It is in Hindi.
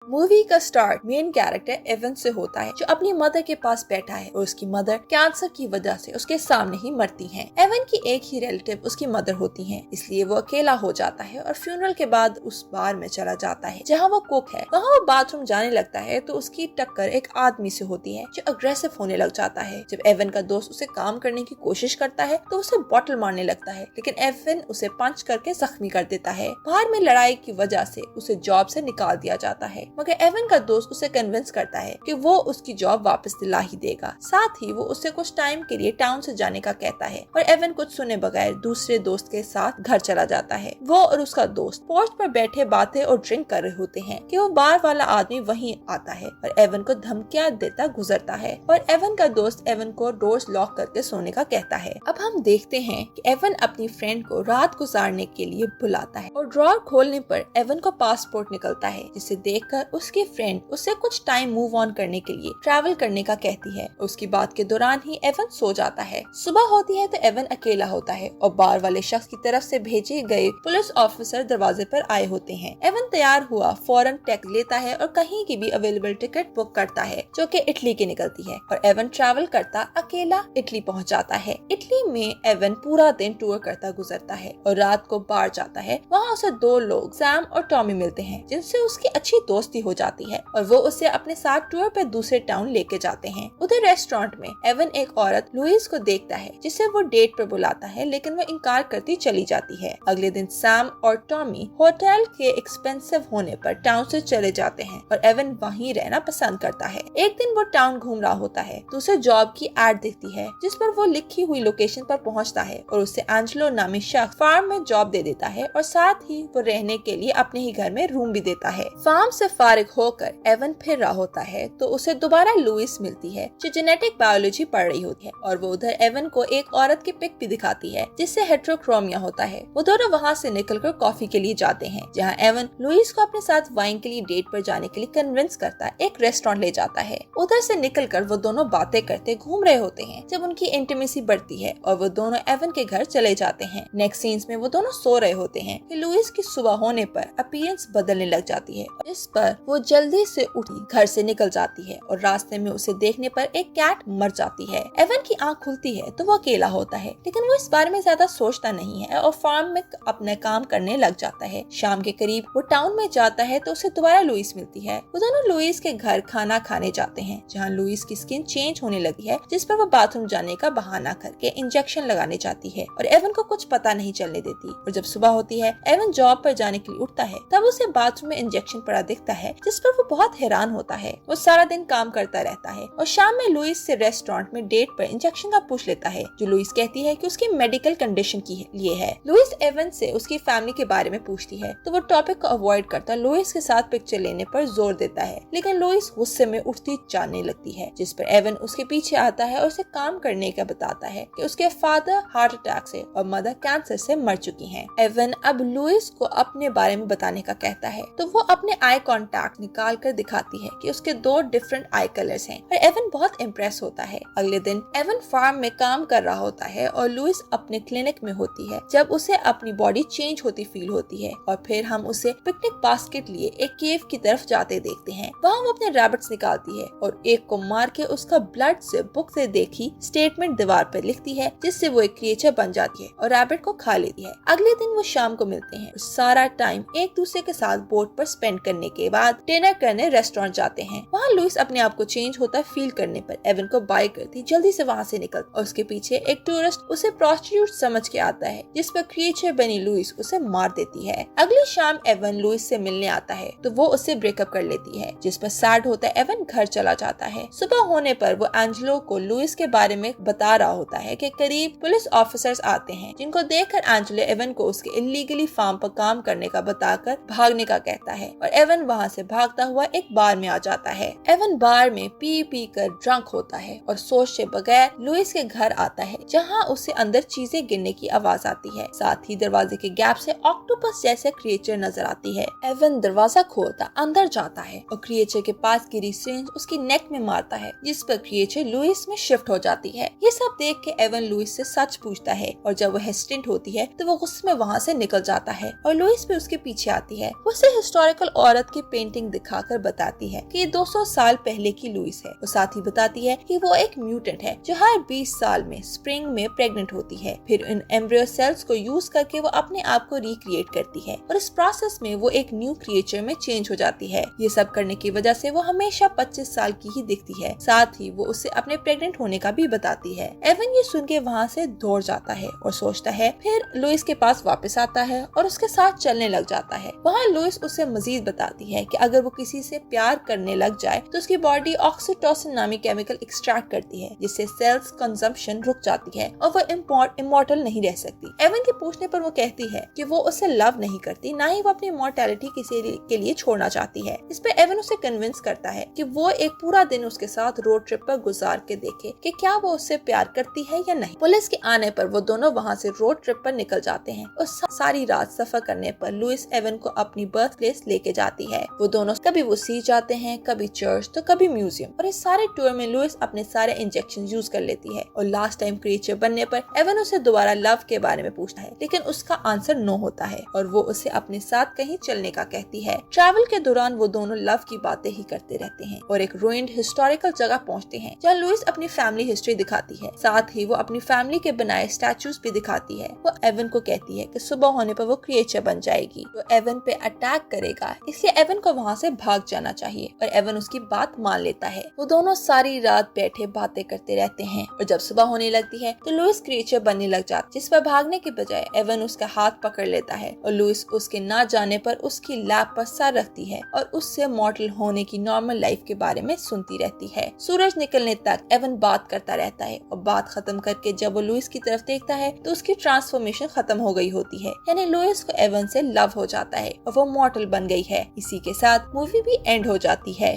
मूवी का स्टार्ट मेन कैरेक्टर एवन से होता है, जो अपनी मदर के पास बैठा है और उसकी मदर कैंसर की वजह से उसके सामने ही मरती हैं। एवन की एक ही रिलेटिव उसकी मदर होती हैं, इसलिए वो अकेला हो जाता है और फ्यूनरल के बाद उस बार में चला जाता है जहाँ वो कुक है। वहाँ वो बाथरूम जाने लगता है तो उसकी टक्कर एक आदमी से होती है जो अग्रेसिव होने लग जाता है। जब एवन का दोस्त उसे काम करने की कोशिश करता है तो उसे बॉटल मारने लगता है, लेकिन एवन उसे पंच करके जख्मी कर देता है। बाहर में लड़ाई की वजह से उसे जॉब से निकाल दिया जाता है, मगर एवन का दोस्त उसे कन्विंस करता है कि वो उसकी जॉब वापस दिला ही देगा। साथ ही वो उसे कुछ टाइम के लिए टाउन से जाने का कहता है और एवन कुछ सुने बगैर दूसरे दोस्त के साथ घर चला जाता है। वो और उसका दोस्त पोर्च पर बैठे बातें और ड्रिंक कर रहे होते हैं कि वो बार वाला आदमी वहीं आता है और एवन को धमकियां देता गुजरता है और एवन का दोस्त एवन को डोर्स लॉक करके सोने का कहता है। अब हम देखते हैं कि एवन अपनी फ्रेंड को रात गुजारने के लिए बुलाता है और ड्रॉर खोलने पर एवन को पासपोर्ट निकलता है, जिसे देखकर उसकी फ्रेंड उसे कुछ टाइम मूव ऑन करने के लिए ट्रैवल करने का कहती है। उसकी बात के दौरान ही एवन सो जाता है। सुबह होती है तो एवन अकेला होता है और बार वाले शख्स की तरफ से भेजे गए पुलिस ऑफिसर दरवाजे पर आए होते हैं। एवन तैयार हुआ फौरन टैक्सी लेता है और कहीं की भी अवेलेबल टिकट बुक करता है जो कि इटली की निकलती है और एवन ट्रैवल करता अकेला इटली पहुंच जाता है। इटली में एवन पूरा दिन टूर करता गुजरता है और रात को बार जाता है। वहाँ उसे दो लोग सैम और टॉमी मिलते हैं, जिनसे उसकी अच्छी दोस्ती हो जाती है और वो उसे अपने साथ टूर पे दूसरे टाउन लेके जाते हैं। उधर रेस्टोरेंट में एवन एक औरत लुइस को देखता है जिसे वो डेट पर बुलाता है, लेकिन वो इनकार करती चली जाती है। अगले दिन सैम और टॉमी होटल के एक्सपेंसिव होने पर टाउन से चले जाते हैं और एवन वहीं रहना पसंद करता है। एक दिन वो टाउन घूम रहा होता है तो उसे जॉब की एड दिखती है, जिस पर वो लिखी हुई लोकेशन पर पहुंचता है और उसे एंजेलो नामी शख्स फार्म में जॉब दे देता है और साथ ही वो रहने के लिए अपने ही घर में रूम भी देता है। फार्म से फारिग होकर एवन फिर रहा होता है तो उसे दोबारा लुइस मिलती है जो जेनेटिक बायोलॉजी पढ़ रही होती है और वो उधर एवन को एक औरत की पिक भी दिखाती है जिससे हेट्रोक्रोमिया होता है। वो दोनों वहाँ से निकलकर कॉफी के लिए जाते हैं, जहाँ एवन लुइस को अपने साथ वाइन के लिए डेट पर जाने के लिए कन्विंस करता है, एक रेस्टोरेंट ले जाता है। उधर से निकलकर वो दोनों बातें करते घूम रहे होते हैं जब उनकी इंटीमेसी बढ़ती है और वो दोनों एवन के घर चले जाते हैं। नेक्स्ट सीन्स में वो दोनों सो रहे होते हैं कि लुइस की सुबह होने पर अपीयरेंस बदलने लग जाती है, इस पर वो जल्दी से उठी घर से निकल जाती है और रास्ते में उसे देखने पर एक कैट मर जाती है। एवन की आंख खुलती है तो वो अकेला होता है, लेकिन वो इस बारे में ज्यादा सोचता नहीं है और फार्म में अपना काम करने लग जाता है। शाम के करीब वो टाउन में जाता है तो उसे दोबारा लुइस मिलती है। वो दोनों लुइस के घर खाना खाने जाते हैं, जहाँ लुइस की स्किन चेंज होने लगी है, जिस पर वो बाथरूम जाने का बहाना करके इंजेक्शन लगाने जाती है और एवन को कुछ पता नहीं चलने देती। और जब सुबह होती है एवन जॉब पर जाने के लिए उठता है, तब उसे बाथरूम में इंजेक्शन पड़ा दिखता है, जिस पर वो बहुत हैरान होता है। वो सारा दिन काम करता रहता है और शाम में लुइस से रेस्टोरेंट में डेट पर इंजेक्शन का पूछ लेता है, जो लुइस कहती है कि उसकी मेडिकल कंडीशन के लिए है। लुइस एवन से उसकी फैमिली के बारे में पूछती है तो वो टॉपिक को अवॉइड करता लुइस के साथ पिक्चर लेने पर जोर देता है, लेकिन लुइस गुस्से में उठती जाने लगती है, जिस पर एवन उसके पीछे आता है और उसे काम करने का बताता है कि उसके फादर हार्ट अटैक से और मदर कैंसर से मर चुकी हैं। एवन अब लुइस को अपने बारे में बताने का कहता है तो वो अपने आई कांटेक्ट निकाल कर दिखाती है कि उसके दो डिफरेंट आई कलर्स हैं और एवन बहुत इम्प्रेस होता है। अगले दिन एवन फार्म में काम कर रहा होता है और लुइस अपने क्लिनिक में होती है जब उसे अपनी बॉडी चेंज होती फील होती है और फिर हम उसे पिकनिक बास्केट लिए एक केव की तरफ जाते देखते हैं। वहाँ वो अपने रैबिट्स निकालती है और एक को मार के उसका ब्लड से बुक से देखी स्टेटमेंट दीवार पर लिखती है, जिससे वो एक क्रिएचर बन जाती है और रैबिट को खा लेती है। अगले दिन वो शाम को मिलते हैं, सारा टाइम एक दूसरे के साथ बोट पर स्पेंड करने के बाद डिनर करने रेस्टोरेंट जाते हैं। वहाँ लुइस अपने आप को चेंज होता फील करने पर एवन को बाय करती जल्दी से वहाँ से निकल और उसके पीछे एक टूरिस्ट उसे प्रोस्टिट्यूट समझ के आता है, जिस पर क्रिएचर बनी लुइस उसे मार देती है। अगली शाम एवन लुइस से मिलने आता है तो वो उससे ब्रेकअप कर लेती है, जिस पर सैड होता है एवन घर चला जाता है। सुबह होने पर वो एंजेलो को लुइस के बारे में बता रहा होता है कि करीब पुलिस ऑफिसर्स आते हैं, जिनको देखकर एंजेलो एवन को उसके इलीगली फार्म पर काम करने का बताकर भागने का कहता है और एवन वहाँ से भागता हुआ एक बार में आ जाता है। एवन बार में पी कर ड्रंक होता है और सोचे बगैर लुइस के घर आता है, जहाँ उसे अंदर चीजें गिरने की आवाज आती है। साथ ही दरवाजे के गैप से ऑक्टोपस जैसे क्रिएचर नजर आती है। एवन दरवाजा खोलता अंदर जाता है और क्रिएचर के पास गिरी सिरिंज उसकी नेक में मारता है, जिस पर क्रिएचर लुइस में शिफ्ट हो जाती है। ये सब देख के एवन लुइस से सच पूछता है और जब वो हेस्टेंट होती है तो वो गुस्से में वहाँ से निकल जाता है और लुइस भी उसके पीछे आती है। उसे हिस्टोरिकल औरत की पेंटिंग दिखाकर बताती है कि ये 200 साल पहले की लुइस है। और साथ ही बताती है कि वो एक म्यूटेंट है जो हर 20 साल में स्प्रिंग में प्रेग्नेंट होती है। फिर इन एम्ब्रियो सेल्स को यूज करके वो अपने आप को रिक्रिएट करती है और इस प्रोसेस में वो एक न्यू क्रिएचर में चेंज हो जाती है। ये सब करने की वजह से वो हमेशा 25 साल की ही दिखती है। साथ ही वो उसे अपने प्रेग्नेंट होने का भी बताती है। एवन ये सुन के वहाँ से दौड़ जाता है और सोचता है। फिर लुइस के पास वापस आता है और उसके साथ चलने लग जाता है। वहाँ लुइस उसे मजीद बताती है कि अगर वो किसी से प्यार करने लग जाए तो उसकी बॉडी ऑक्सीटोसिन नामी केमिकल एक्सट्रैक्ट करती है, जिससे सेल्स कंजम्पशन रुक जाती है और वो इमॉर्टल नहीं रह सकती। एवन के पूछने पर वो कहती है कि वो उसे लव नहीं करती, ना ही वो अपनी इमॉर्टैलिटी किसी के लिए छोड़ना चाहती है। इस पे एवन उसे कन्विंस करता है कि वो एक पूरा दिन उसके साथ रोड ट्रिप पर गुजार के देखे कि क्या वो उससे प्यार करती है या नहीं। पुलिस के आने पर वो दोनों वहाँ से रोड ट्रिप पर निकल जाते हैं और सारी रात सफर करने पर लुइस एवन को अपनी बर्थ प्लेस लेके जाती है। वो दोनों कभी वो सी जाते हैं, कभी चर्च तो कभी म्यूजियम। और इस सारे टूर में लुइस अपने सारे इंजेक्शन यूज कर लेती है और लास्ट टाइम क्रिएचर बनने पर एवन उसे दोबारा लव के बारे में पूछता है, लेकिन उसका आंसर नो होता है और वो उसे अपने साथ कहीं चलने का कहती है। ट्रैवल के दौरान वो दोनों लव की बातें ही करते रहते हैं और एक रूइंड हिस्टोरिकल जगह पहुंचते हैं जहाँ लुइस अपनी फैमिली हिस्ट्री दिखाती है। साथ ही वो अपनी फैमिली के बनाए स्टैचूज भी दिखाती है। वो एवन को कहती है कि सुबह होने पर वो क्रिएचर बन जाएगी तो एवन पे अटैक करेगा, इसलिए एवन को वहाँ से भाग जाना चाहिए और एवन उसकी बात मान लेता है। वो दोनों सारी रात बैठे बातें करते रहते हैं और जब सुबह होने लगती है तो लुइस क्रिएचर बनने लग जाता है, जिस पर भागने के बजाय एवन उसका हाथ पकड़ लेता है और लुइस उसके ना जाने पर उसकी लैप पर सर रखती है और उससे मॉर्टल होने की नॉर्मल लाइफ के बारे में सुनती रहती है। सूरज निकलने तक एवन बात करता रहता है और बात खत्म करके जब वो लुइस की तरफ देखता है तो उसकी ट्रांसफॉर्मेशन खत्म हो गई होती है, यानी लुइस को एवन से लव हो जाता है और वो मॉर्टल बन गई है। इसी के साथ मूवी भी एंड हो जाती है।